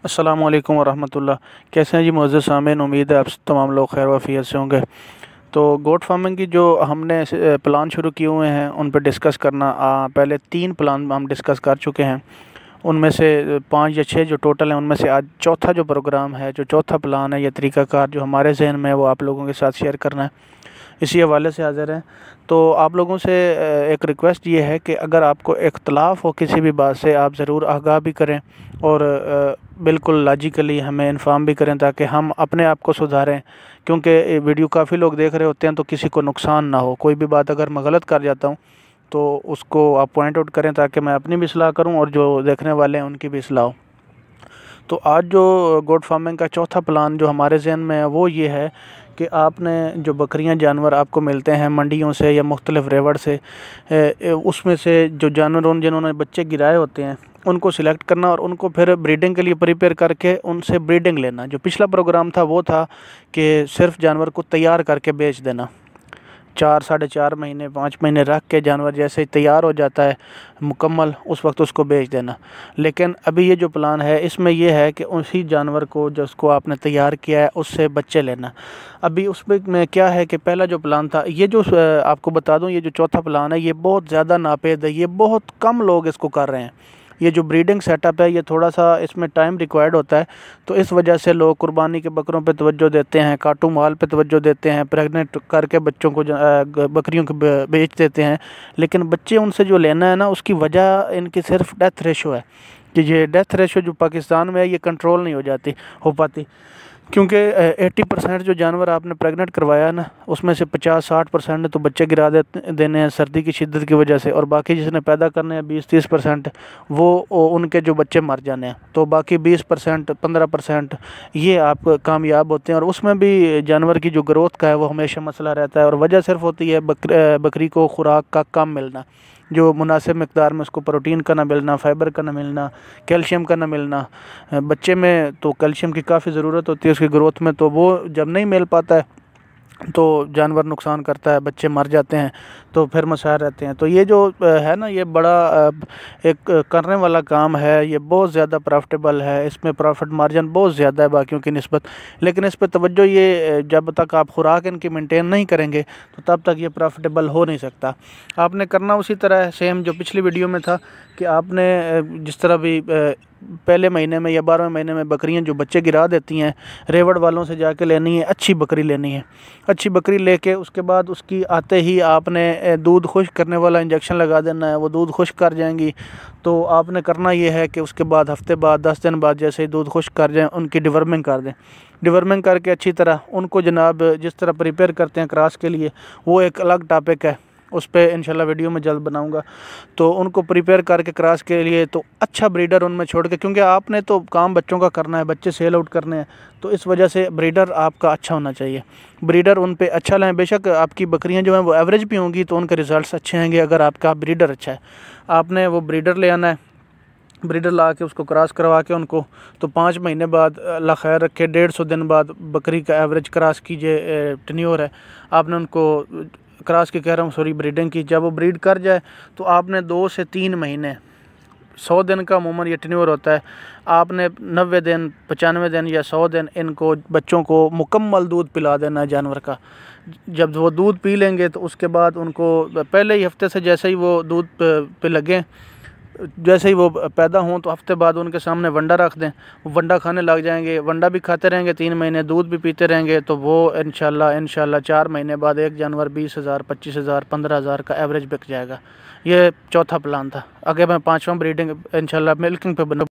अस्सलामु अलैकुम वरहमतुल्लाह। कैसे हैं जी मुअज़्ज़ज़ सामीन, उम्मीद है आप तमाम लोग खैर वाफ़ियत से होंगे। तो गोट फार्मिंग की जो हमने प्लान शुरू किए हुए हैं उन पर डिस्कस करना, पहले 3 प्लान हम डिस्कस कर चुके हैं। उनमें से 5 या 6 जो टोटल हैं, उनमें से आज चौथा जो प्रोग्राम है, जो चौथा प्लान है या तरीक़ाकार जो हमारे ज़हन में है, वो आप लोगों के साथ शेयर करना है। इसी हवाले से हाज़िर हैं। तो आप लोगों से एक रिक्वेस्ट ये है कि अगर आपको इख्तलाफ हो किसी भी बात से, आप ज़रूर आगाह भी करें और बिल्कुल लॉजिकली हमें इन्फॉर्म भी करें ताकि हम अपने आप को सुधारें, क्योंकि वीडियो काफ़ी लोग देख रहे होते हैं तो किसी को नुकसान ना हो। कोई भी बात अगर मैं गलत कर जाता हूँ तो उसको आप पॉइंट आउट करें ताकि मैं अपनी भी इस्लाह करूँ और जो देखने वाले हैं उनकी भी इस्लाह हो। तो आज जो गोट फार्मिंग का चौथा प्लान जो हमारे ज़हन में है वो ये है कि आपने जो बकरियां जानवर आपको मिलते हैं मंडियों से या मुख्तलिफ़ रेवड़ से, उसमें से जो जानवर जिन्होंने बच्चे गिराए होते हैं उनको सिलेक्ट करना और उनको फिर ब्रीडिंग के लिए प्रिपेयर करके उनसे ब्रीडिंग लेना। जो पिछला प्रोग्राम था वो था कि सिर्फ जानवर को तैयार करके बेच देना। 4 साढ़े 4 महीने 5 महीने रख के जानवर जैसे ही तैयार हो जाता है मुकम्मल, उस वक्त उसको बेच देना। लेकिन अभी ये जो प्लान है इसमें ये है कि उसी जानवर को जिसको आपने तैयार किया है उससे बच्चे लेना। अभी उसमें क्या है कि पहला जो प्लान था, ये जो आपको बता दूं, ये जो चौथा प्लान है ये बहुत ज़्यादा नापेद है, ये बहुत कम लोग इसको कर रहे हैं। ये जो ब्रीडिंग सेटअप है ये थोड़ा सा इसमें टाइम रिक्वायर्ड होता है, तो इस वजह से लोग कुर्बानी के बकरों पे तवज्जो देते हैं, काटू माल पे तवज्जो देते हैं, प्रेग्नेंट करके बच्चों को बकरियों को बेच देते हैं। लेकिन बच्चे उनसे जो लेना है ना, उसकी वजह इनकी सिर्फ डेथ रेशो है कि ये डेथ रेशो जो पाकिस्तान में है ये कंट्रोल नहीं हो पाती, क्योंकि 80% जो जानवर आपने प्रेग्नेंट करवाया है ना, उसमें से 50-60% तो बच्चे गिरा देने हैं सर्दी की शिद्दत की वजह से, और बाकी जिसने पैदा करने हैं 20-30% वो उनके जो बच्चे मर जाने हैं। तो बाकी 20% 15% ये आप कामयाब होते हैं, और उसमें भी जानवर की जो ग्रोथ का है वो हमेशा मसला रहता है। और वजह सिर्फ होती है बकरी को खुराक का कम मिलना, जो मुनासिब मकदार में उसको प्रोटीन का ना मिलना, फाइबर का ना मिलना, कैल्शियम का ना मिलना। बच्चे में तो कैल्शियम की काफ़ी ज़रूरत होती है उसकी ग्रोथ में, तो वो जब नहीं मिल पाता है तो जानवर नुकसान करता है, बच्चे मर जाते हैं, तो फिर मसाइल रहते हैं। तो ये जो है ना, ये बड़ा एक करने वाला काम है, ये बहुत ज़्यादा प्रॉफिटेबल है, इसमें प्रॉफिट मार्जिन बहुत ज़्यादा है बाकियों की निस्बत। लेकिन इस पर तवज्जो ये, जब तक आप खुराक इनकी मेंटेन नहीं करेंगे तो तब तक ये प्रॉफिटेबल हो नहीं सकता। आपने करना उसी तरह है सेम जो पिछली वीडियो में था कि आपने जिस तरह भी पहले महीने में या 12वें महीने में बकरियां जो बच्चे गिरा देती हैं, रेवड़ वालों से जाके लेनी है, अच्छी बकरी लेनी है। अच्छी बकरी लेके उसके बाद उसकी आते ही आपने दूध खुश्क करने वाला इंजेक्शन लगा देना है। वो दूध खुश्क कर जाएंगी तो आपने करना ये है कि उसके बाद हफ्ते बाद 10 दिन बाद जैसे ही दूध खुश्क कर जाएँ उनकी डिवर्मिंग कर दें। डिवर्मिंग करके अच्छी तरह उनको जनाब जिस तरह प्रिपेयर करते हैं क्रॉस के लिए, वो एक अलग टॉपिक है, उस पर इंशाल्लाह वीडियो में जल्द बनाऊंगा। तो उनको प्रिपेयर करके क्रॉस के लिए तो अच्छा ब्रीडर उनमें छोड़ के, क्योंकि आपने तो काम बच्चों का करना है, बच्चे सेल आउट करने हैं, तो इस वजह से ब्रीडर आपका अच्छा होना चाहिए। ब्रीडर उन पे अच्छा लाएं। बेशक आपकी बकरियां जो हैं वो एवरेज भी होंगी तो उनके रिज़ल्ट अच्छे आएंगे अगर आपका ब्रीडर अच्छा है। आपने वो ब्रीडर ले आना है, ब्रीडर ला के उसको क्रॉस करवा के उनको, तो 5 महीने बाद अल्लाह खैर रखे 150 दिन बाद बकरी का एवरेज क्रॉस कीजिए, टेन्योर है आपने उनको क्रॉस की कह रहा हूँ सॉरी ब्रीडिंग की। जब वो ब्रीड कर जाए तो आपने 2 से 3 महीने, 100 दिन का अमूमन ये टेन्योर होता है, आपने 90 दिन 95 दिन या 100 दिन इनको बच्चों को मुकम्मल दूध पिला देना है जानवर का। जब वो दूध पी लेंगे तो उसके बाद उनको पहले ही हफ्ते से जैसे ही वो दूध पे लगें, जैसे ही वो पैदा हों तो हफ्ते बाद उनके सामने वंडा रख दें, वो वंडा खाने लग जाएंगे, वंडा भी खाते रहेंगे 3 महीने, दूध भी पीते रहेंगे, तो वो इंशाल्लाह 4 महीने बाद एक जानवर 20,000 25,000 15,000 का एवरेज बिक जाएगा। ये चौथा प्लान था। आगे मैं 5वां ब्रीडिंग इंशाल्लाह मिल्किंग पे बना